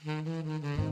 Mm-hmm.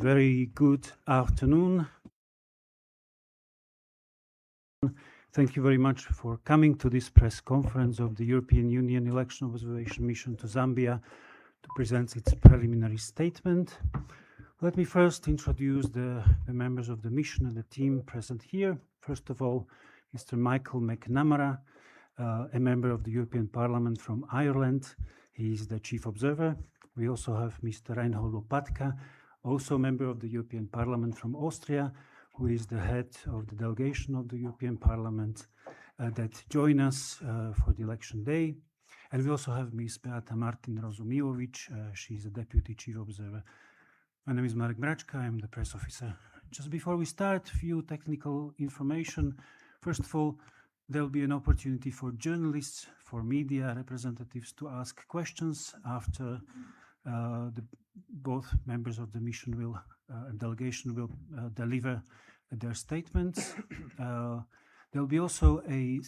Very good afternoon. Thank you very much for coming to this press conference of the European Union Election Observation Mission to Zambia to present its preliminary statement. Let me first introduce the members of the mission and the team present here. First of all, Mr. Michael McNamara, a member of the European Parliament from Ireland. He is the chief observer. We also have Mr. Reinhold Lopatka, also a member of the European Parliament from Austria, who is the head of the delegation of the European Parliament that join us for the election day. And we also have Ms. Beata Martin Rozumilovic. She's a deputy chief observer. My name is Marek Mraczka. I'm the press officer. Just before we start, a few technical information. First of all, there will be an opportunity for journalists, for media representatives to ask questions after both members of the mission and delegation will deliver their statements. There will be also a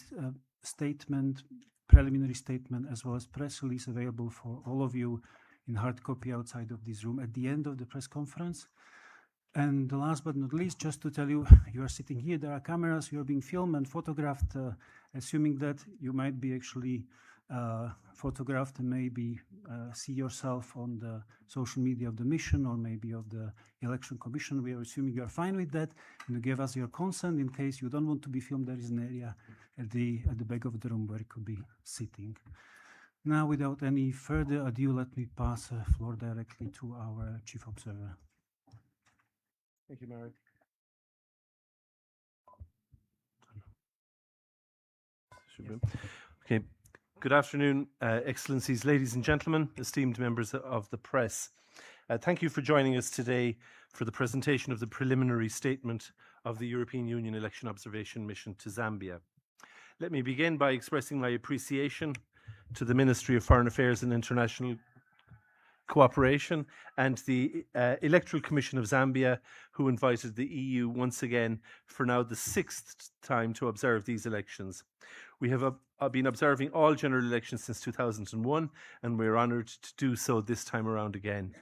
preliminary statement, as well as press release available for all of you in hard copy outside of this room at the end of the press conference. And last but not least, just to tell you, you are sitting here, there are cameras, you are being filmed and photographed, assuming that you might be actually photographed and maybe see yourself on the social media of the mission or maybe of the election commission. We are assuming you are fine with that and you give us your consent. In case you don't want to be filmed, there is an area at the back of the room where you could be sitting. Now, without any further ado, let me pass the floor directly to our chief observer. Thank you, Marek. Okay. Good afternoon, Excellencies, ladies and gentlemen, esteemed members of the press. Thank you for joining us today for the presentation of the preliminary statement of the European Union Election Observation Mission to Zambia. Let me begin by expressing my appreciation to the Ministry of Foreign Affairs and International Cooperation and the Electoral Commission of Zambia, who invited the EU once again for now the 6th time to observe these elections. We have been observing all general elections since 2001, and we're honoured to do so this time around again.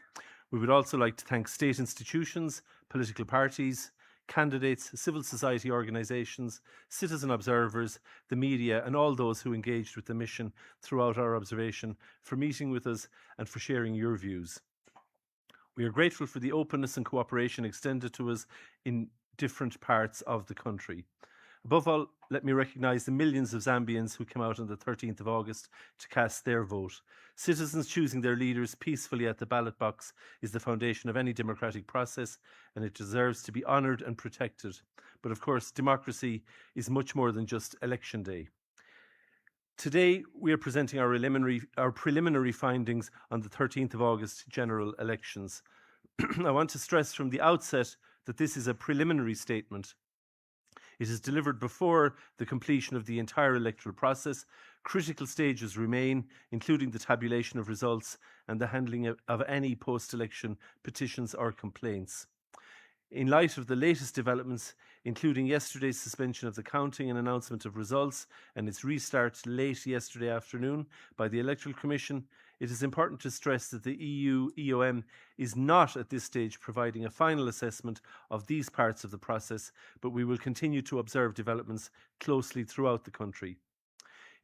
We would also like to thank state institutions, political parties, candidates, civil society organisations, citizen observers, the media, and all those who engaged with the mission throughout our observation for meeting with us and for sharing your views. We are grateful for the openness and cooperation extended to us in different parts of the country. Above all, let me recognise the millions of Zambians who came out on the 13th of August to cast their vote. Citizens choosing their leaders peacefully at the ballot box is the foundation of any democratic process, and it deserves to be honoured and protected. But of course, democracy is much more than just election day. Today, we are presenting our preliminary findings on the 13th of August general elections. I want to stress from the outset that this is a preliminary statement. It is delivered before the completion of the entire electoral process. Critical stages remain, including the tabulation of results and the handling of any post-election petitions or complaints. In light of the latest developments, including yesterday's suspension of the counting and announcement of results and its restart late yesterday afternoon by the Electoral Commission, it is important to stress that the EU-EOM is not at this stage providing a final assessment of these parts of the process, but we will continue to observe developments closely throughout the country.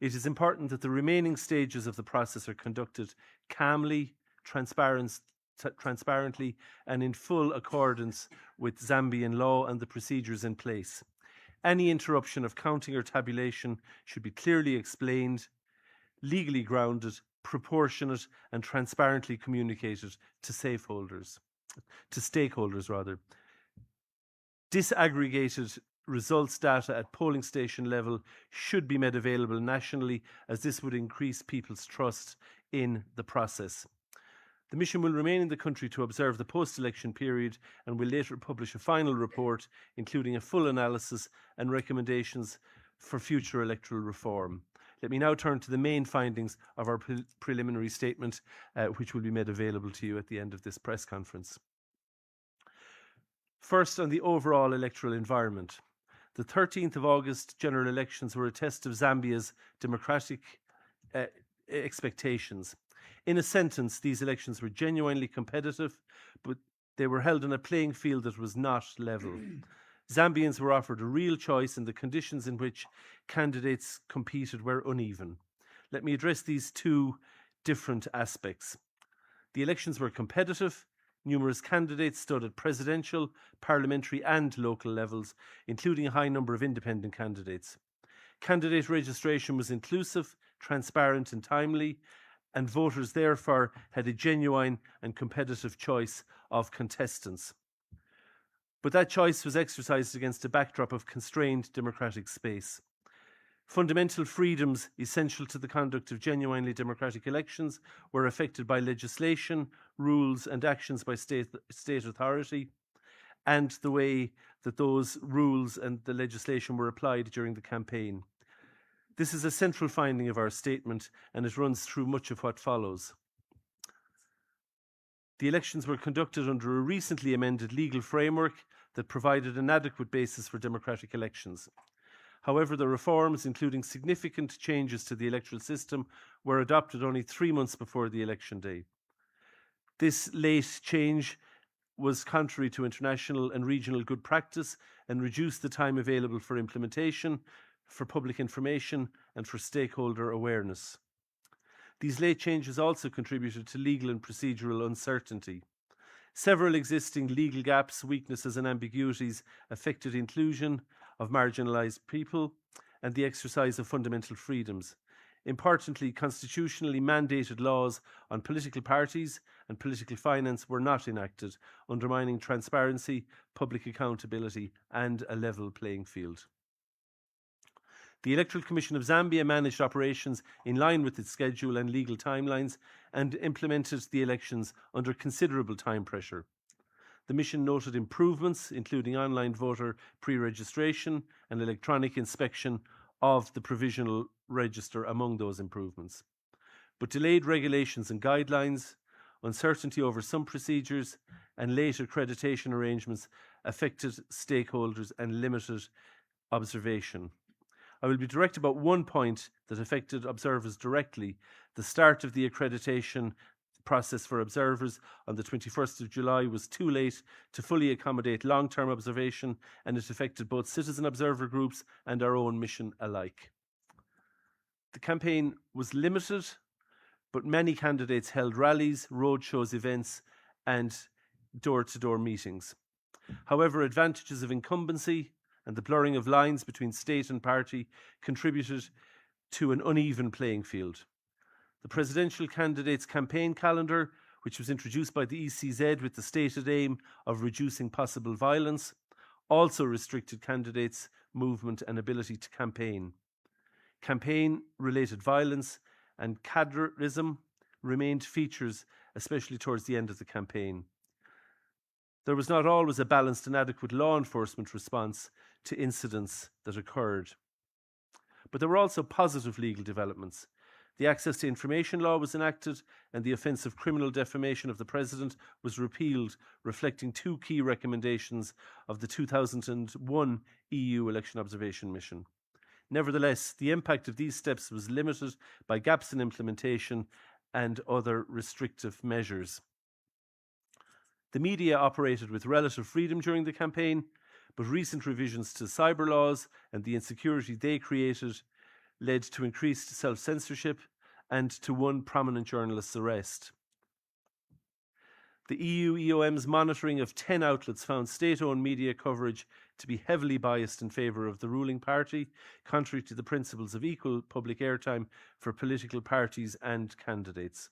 It is important that the remaining stages of the process are conducted calmly, transparently, and in full accordance with Zambian law and the procedures in place. Any interruption of counting or tabulation should be clearly explained, legally grounded, proportionate, and transparently communicated to stakeholders. Disaggregated results data at polling station level should be made available nationally, as this would increase people's trust in the process. The mission will remain in the country to observe the post-election period and will later publish a final report, including a full analysis and recommendations for future electoral reform. Let me now turn to the main findings of our preliminary statement, which will be made available to you at the end of this press conference. First, on the overall electoral environment. The 13th of August general elections were a test of Zambia's democratic expectations. In a sentence, these elections were genuinely competitive, but They were held on a playing field that was not level. Zambians were offered a real choice, and the conditions in which candidates competed were uneven. Let me address these two different aspects. The elections were competitive. Numerous candidates stood at presidential, parliamentary and local levels, including a high number of independent candidates. Candidate registration was inclusive, transparent and timely, and voters therefore had a genuine and competitive choice of contestants. But that choice was exercised against a backdrop of constrained democratic space. Fundamental freedoms essential to the conduct of genuinely democratic elections were affected by legislation, rules and actions by state authority, and the way that those rules and the legislation were applied during the campaign. This is a central finding of our statement, and it runs through much of what follows. The elections were conducted under a recently amended legal framework that provided an adequate basis for democratic elections. However, the reforms, including significant changes to the electoral system, were adopted only 3 months before the election day. This late change was contrary to international and regional good practice and reduced the time available for implementation, for public information, and for stakeholder awareness. These late changes also contributed to legal and procedural uncertainty. Several existing legal gaps, weaknesses and ambiguities affected inclusion of marginalised people and the exercise of fundamental freedoms. Importantly, constitutionally mandated laws on political parties and political finance were not enacted, undermining transparency, public accountability and a level playing field. The Electoral Commission of Zambia managed operations in line with its schedule and legal timelines and implemented the elections under considerable time pressure. The mission noted improvements, including online voter pre-registration and electronic inspection of the provisional register among those improvements. But delayed regulations and guidelines, uncertainty over some procedures, and late accreditation arrangements affected stakeholders and limited observation. I will be direct about one point that affected observers directly. The start of the accreditation process for observers on the 21st of July was too late to fully accommodate long-term observation, and it affected both citizen observer groups and our own mission alike. The campaign was limited, but many candidates held rallies, roadshows, events, and door-to-door meetings. However, advantages of incumbency and the blurring of lines between state and party contributed to an uneven playing field. The presidential candidates' campaign calendar, which was introduced by the ECZ with the stated aim of reducing possible violence, also restricted candidates' movement and ability to campaign. Campaign-related violence and cadreism remained features, especially towards the end of the campaign. There was not always a balanced and adequate law enforcement response to incidents that occurred. But there were also positive legal developments. The Access to Information Law was enacted, and the offence of criminal defamation of the President was repealed, reflecting two key recommendations of the 2001 EU Election Observation Mission. Nevertheless, the impact of these steps was limited by gaps in implementation and other restrictive measures. The media operated with relative freedom during the campaign, but recent revisions to cyber laws and the insecurity they created led to increased self-censorship and to one prominent journalist's arrest. The EU EOM's monitoring of 10 outlets found state-owned media coverage to be heavily biased in favour of the ruling party, contrary to the principles of equal public airtime for political parties and candidates.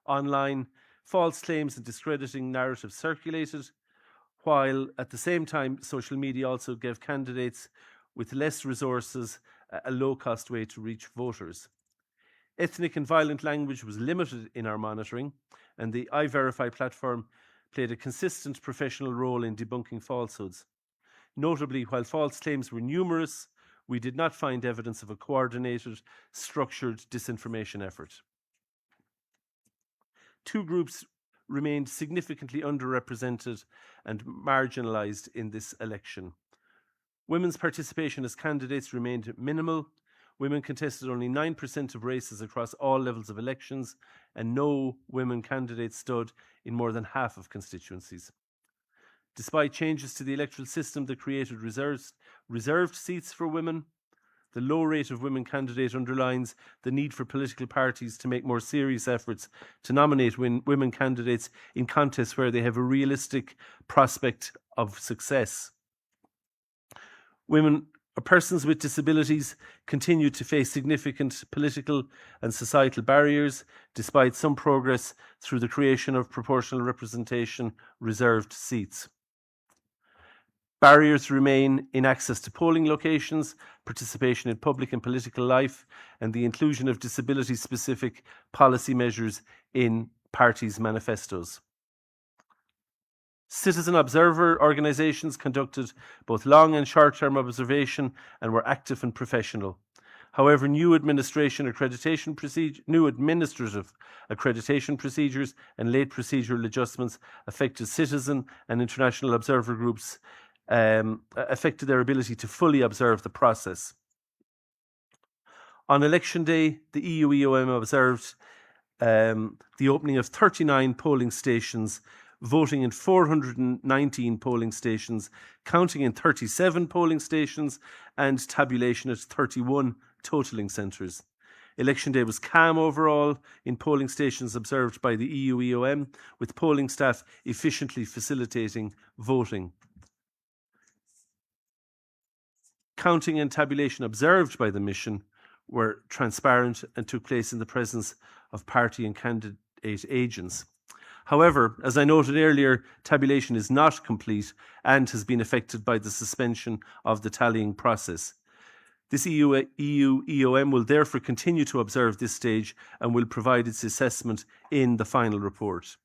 Online, false claims and discrediting narratives circulated, while at the same time social media also gave candidates with less resources a low-cost way to reach voters. Ethnic and violent language was limited in our monitoring, and the iVerify platform played a consistent professional role in debunking falsehoods. Notably, while false claims were numerous, we did not find evidence of a coordinated, structured disinformation effort. Two groups remained significantly underrepresented and marginalised in this election. Women's participation as candidates remained minimal. Women contested only 9% of races across all levels of elections, and no women candidates stood in more than half of constituencies. Despite changes to the electoral system that created reserved seats for women, the low rate of women candidates underlines the need for political parties to make more serious efforts to nominate women candidates in contests where they have a realistic prospect of success. Women or persons with disabilities continue to face significant political and societal barriers, despite some progress through the creation of proportional representation reserved seats. Barriers remain in access to polling locations, participation in public and political life, and the inclusion of disability-specific policy measures in parties' manifestos. Citizen observer organisations conducted both long and short-term observation and were active and professional. However, new administrative accreditation procedures and late procedural adjustments affected citizen and international observer groups, affected their ability to fully observe the process. On election day, the EU-EOM observed the opening of 39 polling stations, voting in 419 polling stations, counting in 37 polling stations, and tabulation at 31 totalling centres. Election day was calm overall in polling stations observed by the EU-EOM, with polling staff efficiently facilitating voting. Counting and tabulation observed by the mission were transparent and took place in the presence of party and candidate agents. However, as I noted earlier, tabulation is not complete and has been affected by the suspension of the tallying process. This EU-EOM will therefore continue to observe this stage and will provide its assessment in the final report.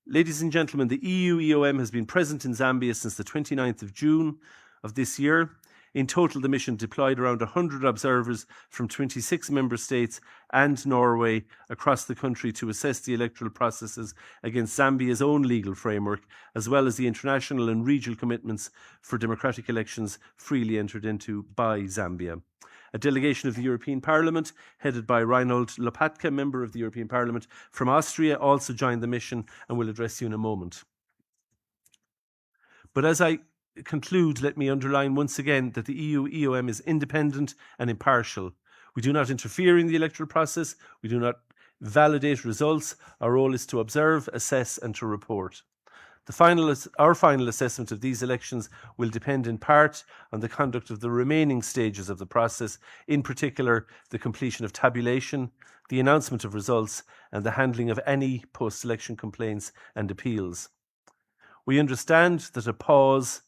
Ladies and gentlemen, the EU-EOM has been present in Zambia since the 29th of June of this year. In total, the mission deployed around 100 observers from 26 member states and Norway across the country to assess the electoral processes against Zambia's own legal framework, as well as the international and regional commitments for democratic elections freely entered into by Zambia. A delegation of the European Parliament, headed by Reinhold Lopatka, member of the European Parliament from Austria, also joined the mission and will address you in a moment. But as I conclude, let me underline once again that the EU-EOM is independent and impartial. We do not interfere in the electoral process. We do not validate results. Our role is to observe, assess, and to report. Our final assessment of these elections will depend in part on the conduct of the remaining stages of the process, in particular the completion of tabulation, the announcement of results, and the handling of any post-election complaints and appeals. We understand that a pause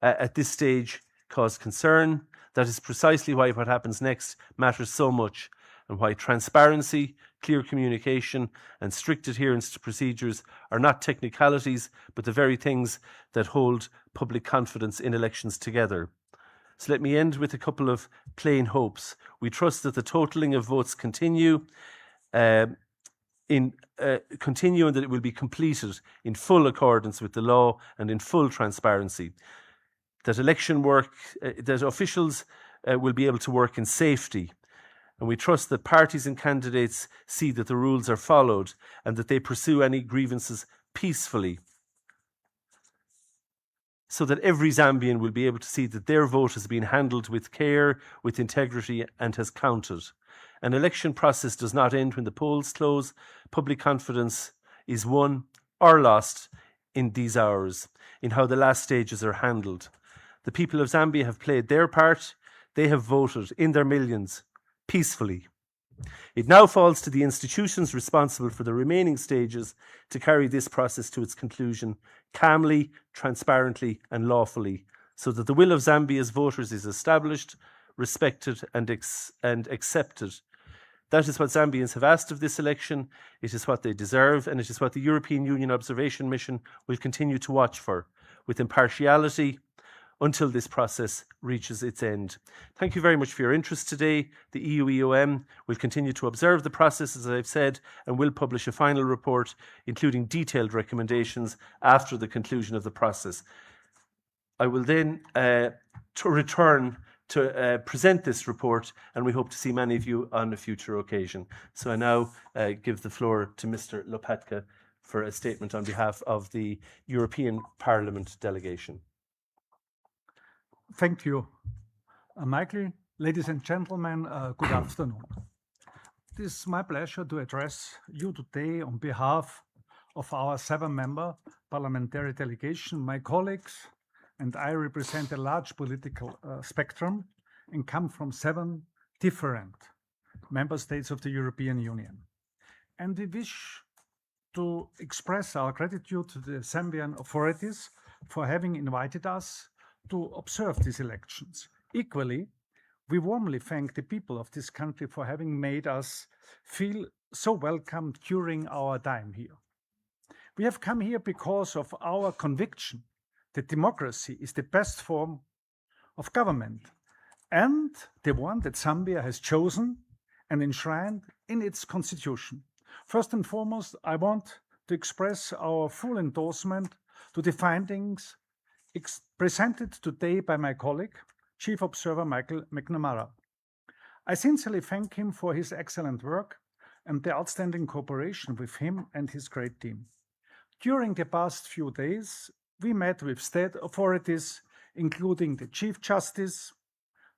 at this stage caused concern. That is precisely why what happens next matters so much, and why transparency, clear communication, and strict adherence to procedures are not technicalities, but the very things that hold public confidence in elections together. So let me end with a couple of plain hopes. We trust that the totalling of votes continue and that it will be completed in full accordance with the law and in full transparency. That election work, that officials will be able to work in safety. And we trust that parties and candidates see that the rules are followed and that they pursue any grievances peacefully, so that every Zambian will be able to see that their vote has been handled with care, with integrity, and has counted. An election process does not end when the polls close. Public confidence is won or lost in these hours, in how the last stages are handled. The people of Zambia have played their part. They have voted in their millions peacefully. It now falls to the institutions responsible for the remaining stages to carry this process to its conclusion calmly, transparently, and lawfully, so that the will of Zambia's voters is established, respected, and accepted. That is what Zambians have asked of this election. It is what they deserve, and it is what the European Union Observation Mission will continue to watch for, with impartiality, until this process reaches its end. Thank you very much for your interest today. The EU-EOM will continue to observe the process, as I've said, and will publish a final report, including detailed recommendations after the conclusion of the process. I will then return to present this report, and we hope to see many of you on a future occasion. So I now give the floor to Mr. Lopatka for a statement on behalf of the European Parliament delegation. Thank you, Michael. Ladies and gentlemen, good afternoon. It is my pleasure to address you today on behalf of our 7-member parliamentary delegation. My colleagues and I represent a large political spectrum and come from 7 different member states of the European Union. And we wish to express our gratitude to the Zambian authorities for having invited us to observe these elections. Equally, we warmly thank the people of this country for having made us feel so welcome during our time here. We have come here because of our conviction that democracy is the best form of government and the one that Zambia has chosen and enshrined in its constitution. First and foremost, I want to express our full endorsement to the findings presented today by my colleague, Chief Observer Michael McNamara. I sincerely thank him for his excellent work and the outstanding cooperation with him and his great team. During the past few days, we met with state authorities, including the Chief Justice,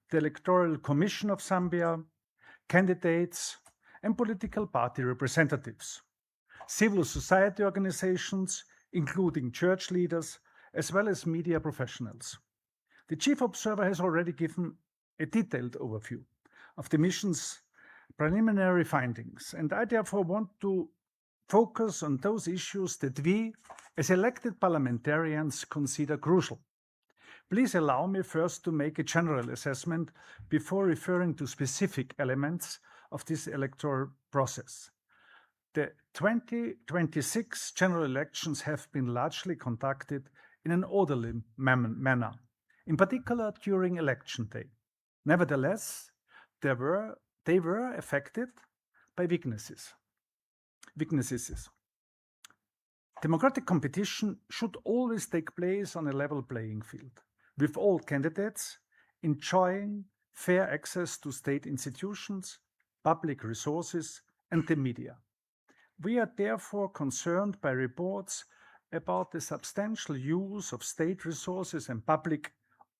the Electoral Commission of Zambia, candidates, and political party representatives, civil society organizations, including church leaders, as well as media professionals. The Chief Observer has already given a detailed overview of the mission's preliminary findings, and I therefore want to focus on those issues that we, as elected parliamentarians, consider crucial. Please allow me first to make a general assessment before referring to specific elements of this electoral process. The 2026 general elections have been largely conducted in an orderly manner, in particular during election day. Nevertheless, they were affected by weaknesses. Democratic competition should always take place on a level playing field, with all candidates enjoying fair access to state institutions, public resources, and the media. We are therefore concerned by reports about the substantial use of state resources and public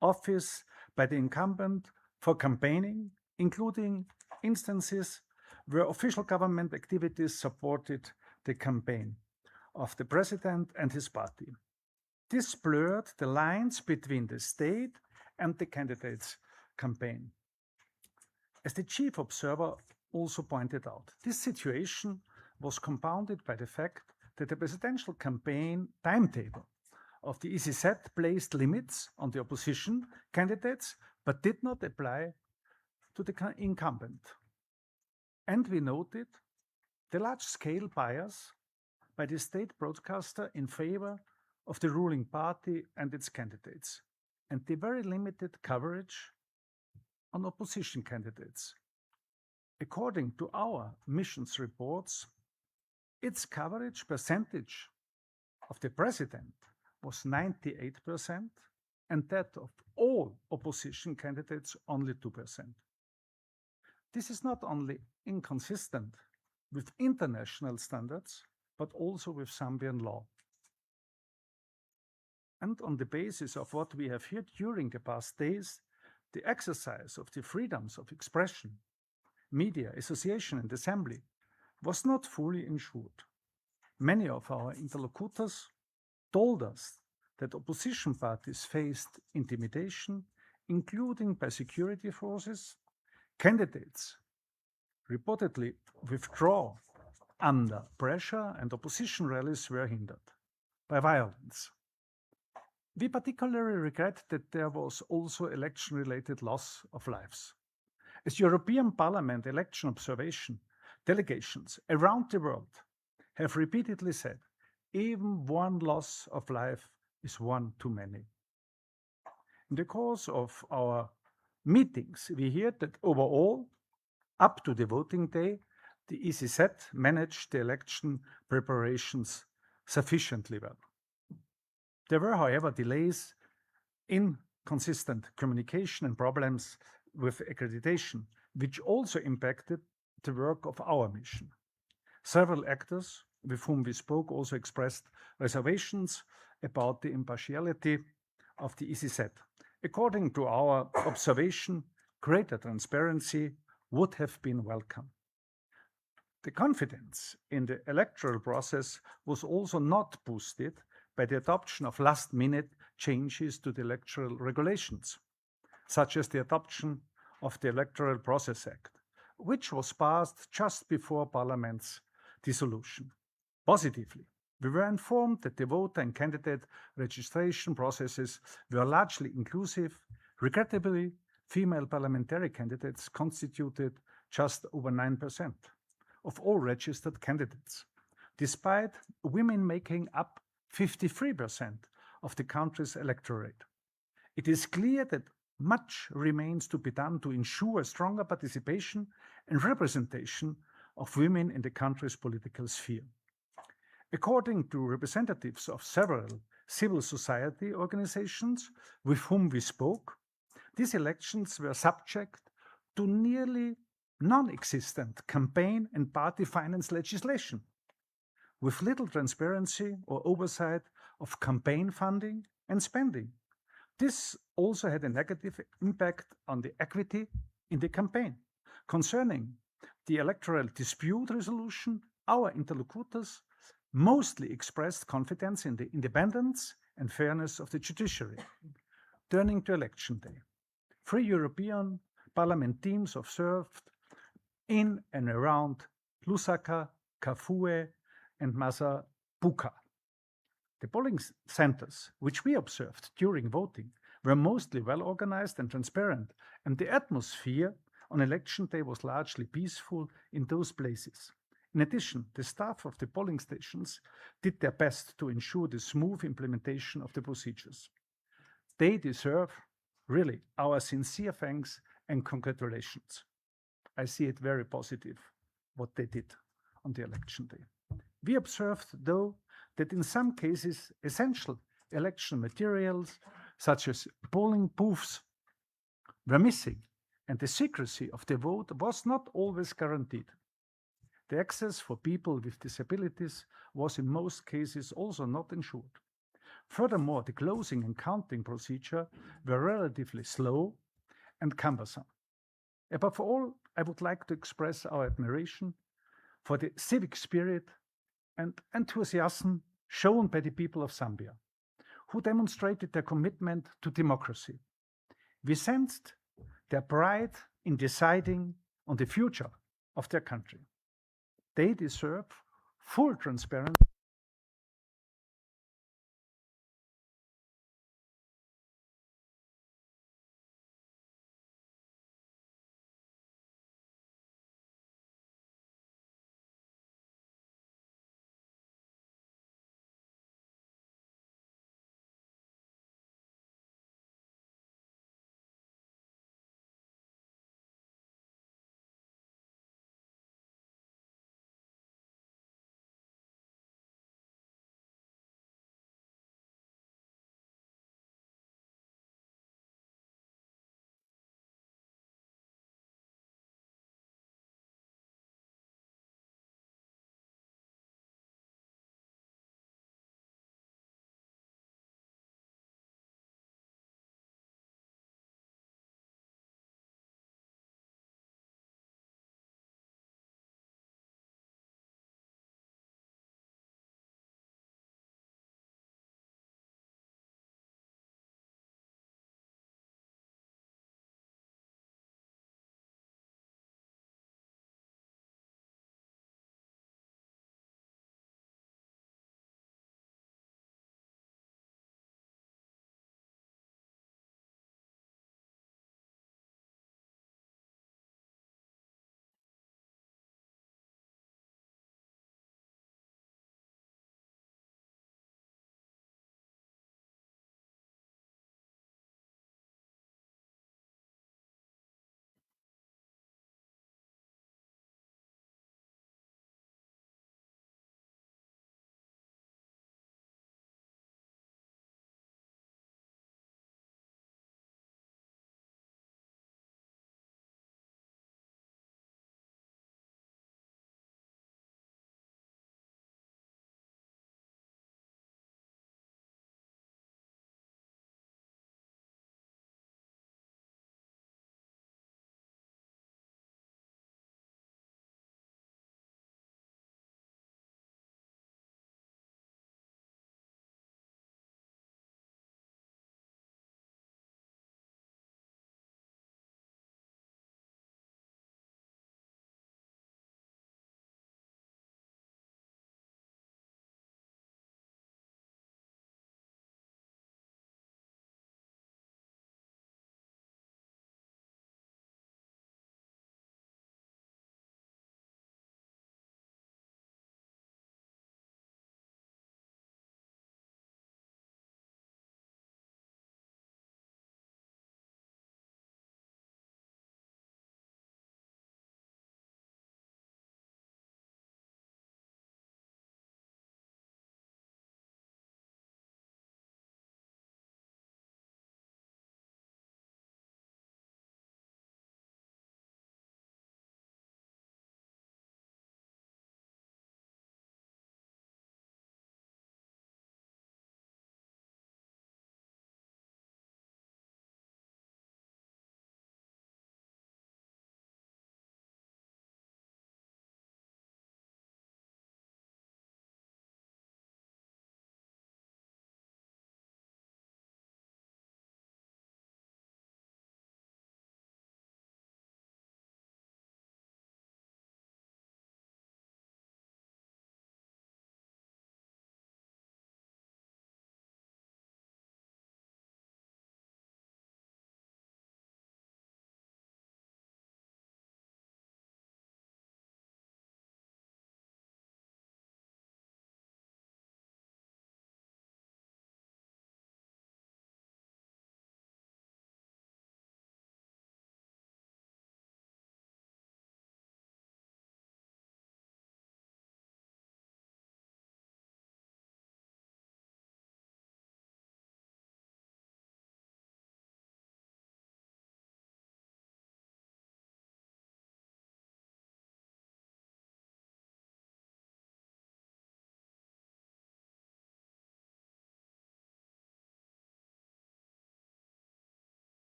office by the incumbent for campaigning, including instances where official government activities supported the campaign of the president and his party. This blurred the lines between the state and the candidate's campaign. As the Chief Observer also pointed out, this situation was compounded by the fact that the presidential campaign timetable of the ECZ placed limits on the opposition candidates, but did not apply to the incumbent. And we noted the large-scale bias by the state broadcaster in favor of the ruling party and its candidates, and the very limited coverage on opposition candidates. According to our missions reports, its coverage percentage of the president was 98%, and that of all opposition candidates only 2%. This is not only inconsistent with international standards, but also with Zambian law. And on the basis of what we have heard during the past days, the exercise of the freedoms of expression, media, association, and assembly was not fully ensured. Many of our interlocutors told us that opposition parties faced intimidation, including by security forces. Candidates reportedly withdraw under pressure, and opposition rallies were hindered by violence. We particularly regret that there was also election-related loss of lives. As European Parliament election observation delegations around the world have repeatedly said, even one loss of life is one too many. In the course of our meetings, we heard that overall, up to the voting day, the ECZ managed the election preparations sufficiently well. There were, however, delays, inconsistent communication, and problems with accreditation, which also impacted the work of our mission. Several actors with whom we spoke also expressed reservations about the impartiality of the ECZ. According to our observation, greater transparency would have been welcome. The confidence in the electoral process was also not boosted by the adoption of last-minute changes to the electoral regulations, such as the adoption of the Electoral Process Act, which was passed just before Parliament's dissolution. Positively, we were informed that the voter and candidate registration processes were largely inclusive. Regrettably, female parliamentary candidates constituted just over 9% of all registered candidates, despite women making up 53% of the country's electorate. It is clear that much remains to be done to ensure stronger participation and representation of women in the country's political sphere. According to representatives of several civil society organizations with whom we spoke, these elections were subject to nearly non-existent campaign and party finance legislation, with little transparency or oversight of campaign funding and spending. This also had a negative impact on the equity in the campaign. Concerning the electoral dispute resolution, our interlocutors mostly expressed confidence in the independence and fairness of the judiciary. Turning to election day, 3 European Parliament teams observed in and around Lusaka, Kafue, and Masabuka. The polling centers, which we observed during voting, were mostly well organized and transparent, and the atmosphere on election day was largely peaceful in those places. In addition, the staff of the polling stations did their best to ensure the smooth implementation of the procedures. They deserve, really, our sincere thanks and congratulations. I see it very positive, what they did on the election day. We observed, though, that in some cases, essential election materials, such as polling booths, were missing, and the secrecy of the vote was not always guaranteed. The access for people with disabilities was in most cases also not ensured. Furthermore, the closing and counting procedure were relatively slow and cumbersome. Above all, I would like to express our admiration for the civic spirit and enthusiasm shown by the people of Zambia, who demonstrated their commitment to democracy. We sensed their pride in deciding on the future of their country. They deserve full transparency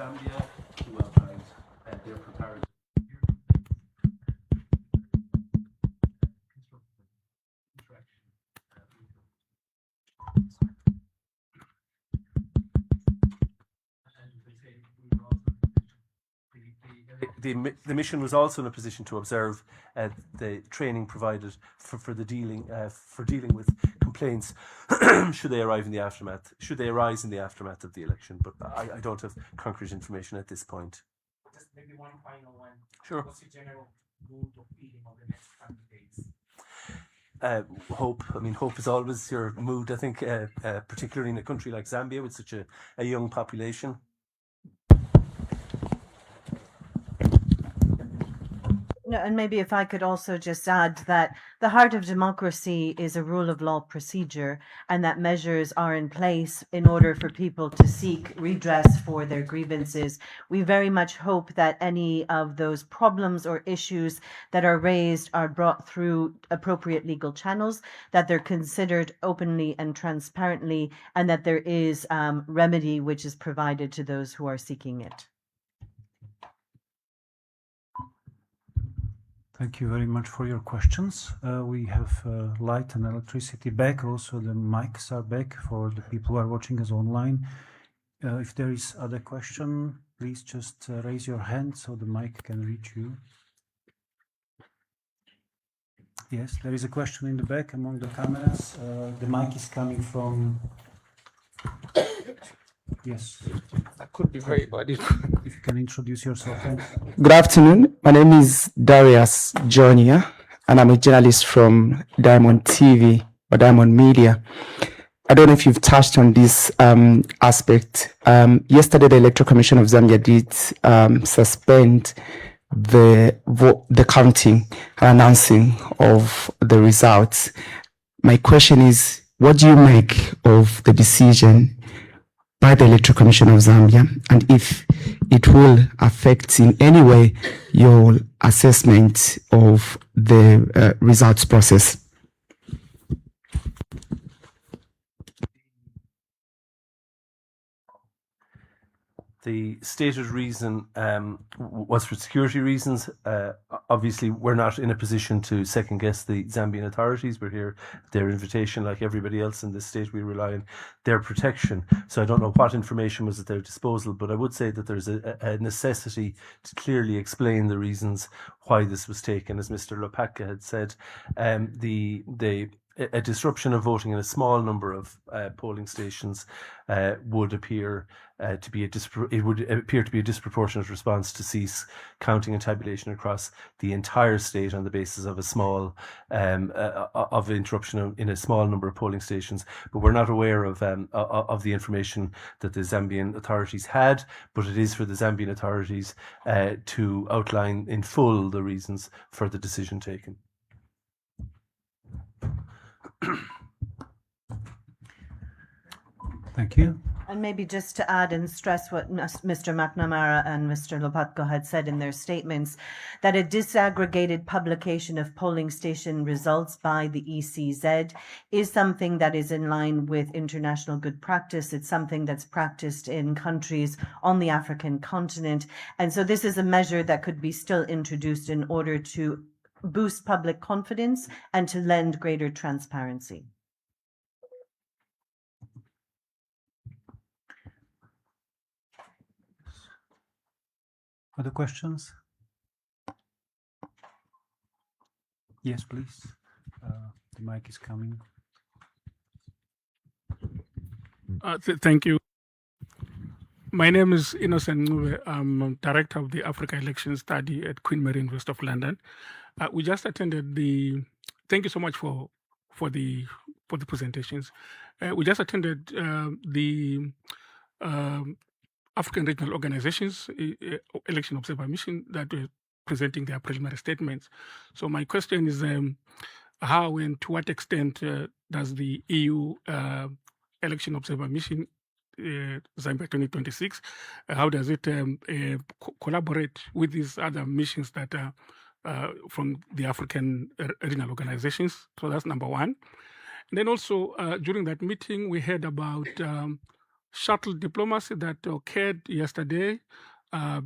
Zambia, who outlined their preparedness. The mission was also in a position to observe the training provided for dealing with complaints should they arise in the aftermath of the election. But I don't have concrete information at this point. Just maybe one final one. Sure. What's your general mood or feeling of the next 100 days? Hope. I mean, hope is always your mood, I think, particularly in a country like Zambia with such a young population. No, and maybe if I could also just add that the heart of democracy is a rule of law procedure, and that measures are in place in order for people to seek redress for their grievances. We very much hope that any of those problems or issues that are raised are brought through appropriate legal channels, that they're considered openly and transparently, and that there is remedy which is provided to those who are seeking it. Thank you very much for your questions. We have light and electricity back. Also, the mics are back for the people who are watching us online. If there is other question, please just raise your hand so the mic can reach you. Yes, there is a question in the back among the cameras. The mic is coming from... Yes. That could be very bad. If you can introduce yourself. Good afternoon. My name is Darius Jonia, and I'm a journalist from Diamond TV or Diamond Media. I don't know if you've touched on this aspect. Yesterday, the Electoral Commission of Zambia did suspend the counting and announcing of the results. My question is, what do you make of the decision by the Electoral Commission of Zambia, and if it will affect in any way your assessment of the results process? The stated reason was for security reasons. Obviously, we're not in a position to second guess the Zambian authorities. We're here at their invitation, like everybody else in this state. We rely on their protection. So I don't know what information was at their disposal, but I would say that there's a necessity to clearly explain the reasons why this was taken. As Mr. Lopatka had said, a disruption of voting in a small number of polling stations would appear to be a disproportionate response to cease counting and tabulation across the entire state on the basis of a small of interruption in a small number of polling stations. But we're not aware of the information that the Zambian authorities had. But it is for the Zambian authorities to outline in full the reasons for the decision taken. Thank you. And maybe just to add and stress what Mr. McNamara and Mr. Lopatko had said in their statements, that a disaggregated publication of polling station results by the ECZ is something that is in line with international good practice. It's something that's practiced in countries on the African continent. And so this is a measure that could be still introduced in order to boost public confidence and to lend greater transparency. Other questions? Yes, please. The mic is coming. Thank you. My name is Innocent Ngube. I'm director of the Africa Election Study at Queen Mary University of London. We just attended the. Thank you so much for the presentations. We just attended the African regional organizations election observer mission that were presenting their preliminary statements. So my question is, how and to what extent does the EU election observer mission Zambia 2026, how does it collaborate with these other missions that are from the African regional organizations? So that's number one. And then also during that meeting, we heard about shuttle diplomacy that occurred yesterday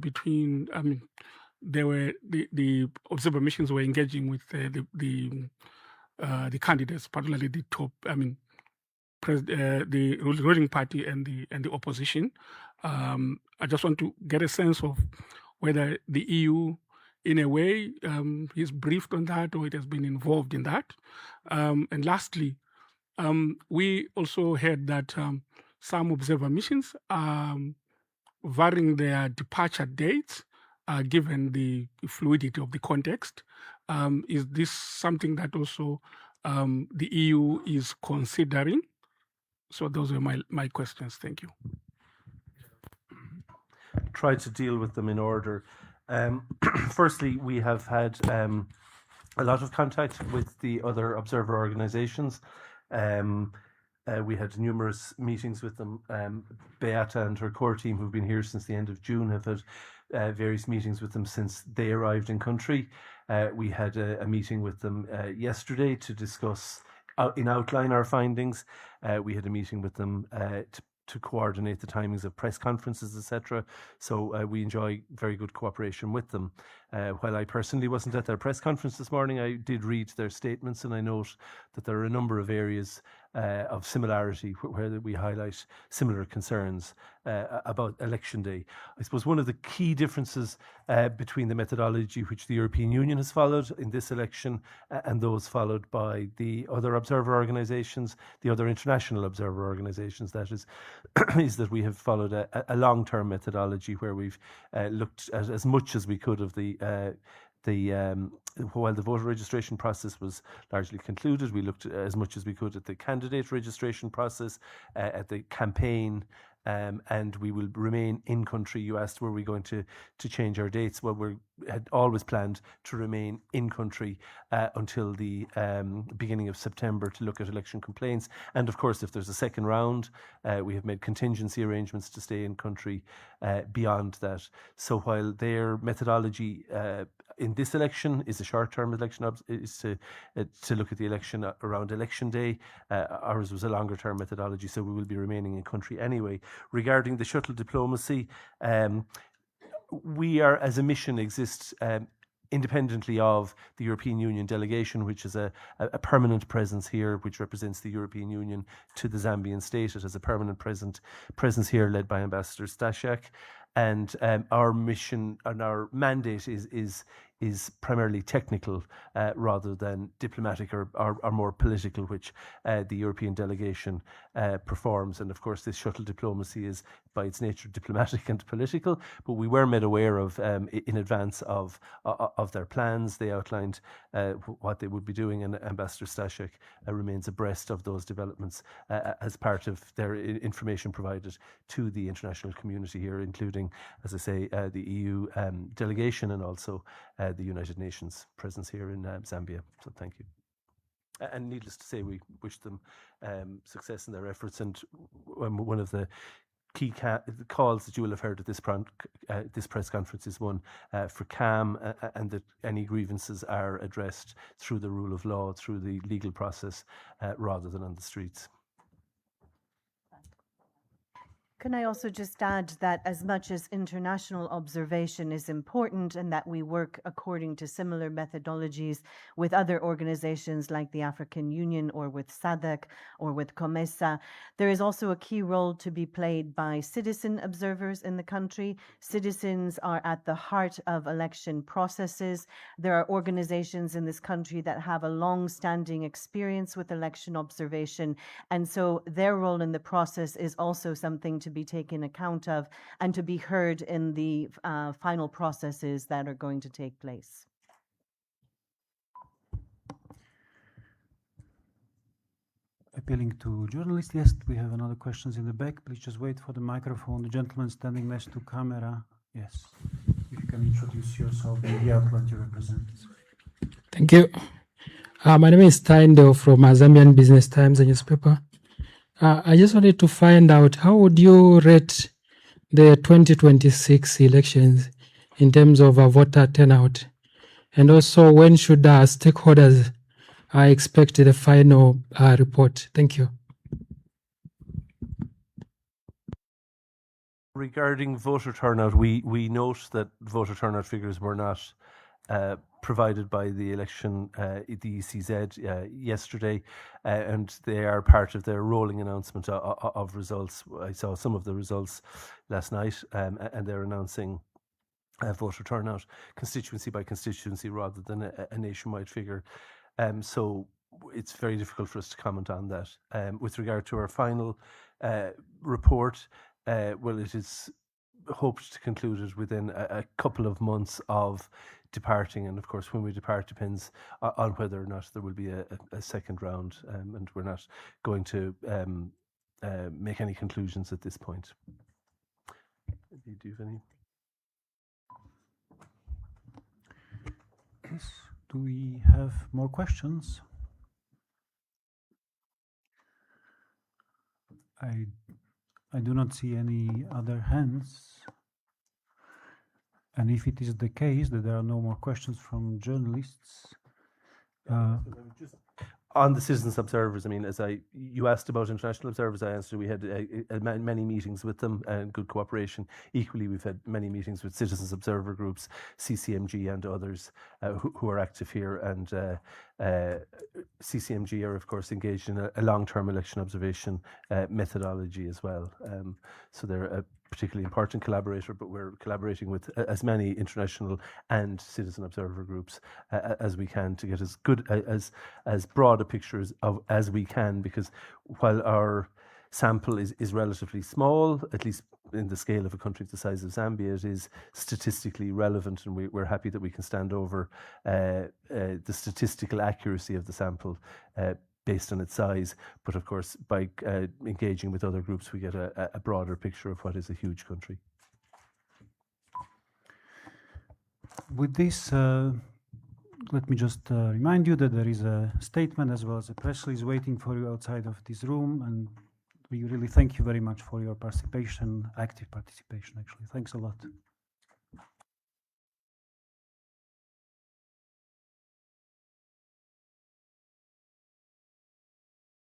between, the observer missions were engaging with the candidates, particularly the top, the ruling party and the opposition. I just want to get a sense of whether the EU, in a way, is briefed on that or it has been involved in that. And lastly, we also heard that some observer missions are varying their departure dates given the fluidity of the context. Is this something that also the EU is considering? So those are my questions. Thank you. Try to deal with them in order. Firstly, we have had a lot of contact with the other observer organisations. We had numerous meetings with them. Beata and her core team, who've been here since the end of June, have had various meetings with them since they arrived in country. We had a meeting with them yesterday to discuss in outline our findings. We had a meeting with them to coordinate the timings of press conferences, etc. So we enjoy very good cooperation with them. While I personally wasn't at their press conference this morning, I did read their statements, and I note that there are a number of areas of similarity where we highlight similar concerns about election day. I suppose one of the key differences between the methodology which the European Union has followed in this election and those followed by the other observer organisations, the other international observer organisations, that is that we have followed a long-term methodology where we've looked at as much as we could of while the voter registration process was largely concluded, we looked as much as we could at the candidate registration process, at the campaign, and we will remain in country. You asked, were we going to change our dates? Well, we had always planned to remain in country until the beginning of September to look at election complaints. And of course, if there's a second round, we have made contingency arrangements to stay in country beyond that. So while their methodology in this election is a short-term election, is to look at the election around election day. Ours was a longer-term methodology, so we will be remaining in country anyway. Regarding the shuttle diplomacy, we are, as a mission, exist independently of the European Union delegation, which is a permanent presence here, which represents the European Union to the Zambian state. It has a permanent presence here led by Ambassador Stasiak. And our mission and our mandate is primarily technical rather than diplomatic or more political, which the European delegation performs. And of course, this shuttle diplomacy is by its nature diplomatic and political, but we were made aware of in advance of their plans. They outlined what they would be doing, and Ambassador Stasiak remains abreast of those developments as part of their information provided to the international community here, including, as I say, the EU delegation and also the United Nations presence here in Zambia. So thank you. And needless to say, we wish them success in their efforts. And one of the key calls that you will have heard at this press conference is one for calm and that any grievances are addressed through the rule of law, through the legal process, rather than on the streets. Can I also just add that as much as international observation is important and that we work according to similar methodologies with other organizations like the African Union or with SADC or with COMESA, there is also a key role to be played by citizen observers in the country. Citizens are at the heart of election processes. There are organizations in this country that have a long-standing experience with election observation, and so their role in the process is also something to be taken account of and to be heard in the final processes that are going to take place. Appealing to journalists, yes, we have another questions in the back. Please just wait for the microphone. The gentleman standing next to camera. Yes, if you can introduce yourself and the outlet you represent. Thank you. My name is Taindo from Zambian Business Times, a newspaper. I just wanted to find out, how would you rate the 2026 elections in terms of voter turnout? And also, when should stakeholders expect the final report? Thank you. Regarding voter turnout, we note that voter turnout figures were not provided by the election, the ECZ yesterday, and they are part of their rolling announcement of results. I saw some of the results last night, and they're announcing voter turnout constituency by constituency rather than a nationwide figure. So it's very difficult for us to comment on that. With regard to our final report, well, it is hoped to conclude it within a couple of months of departing, and of course when we depart depends on whether or not there will be a second round, and we're not going to make any conclusions at this point. Do you have any? Yes. Do we have more questions? I do not see any other hands. And if it is the case that there are no more questions from journalists, On the citizens observers, I mean, you asked about international observers, I answered we had many meetings with them and good cooperation. Equally, we've had many meetings with citizens observer groups, CCMG and others who are active here. And CCMG are, of course, engaged in a long-term election observation methodology as well. So they're a particularly important collaborator, but we're collaborating with as many international and citizen observer groups as we can to get as good, as broad a picture as we can, because while our sample is relatively small, at least in the scale of a country the size of Zambia, it is statistically relevant, and we're happy that we can stand over the statistical accuracy of the sample based on its size. But of course, by engaging with other groups, we get a broader picture of what is a huge country. with this, let me just remind you that there is a statement as well as a press release waiting for you outside of this room, and we really thank you very much for your participation, active participation actually. Thanks a lot.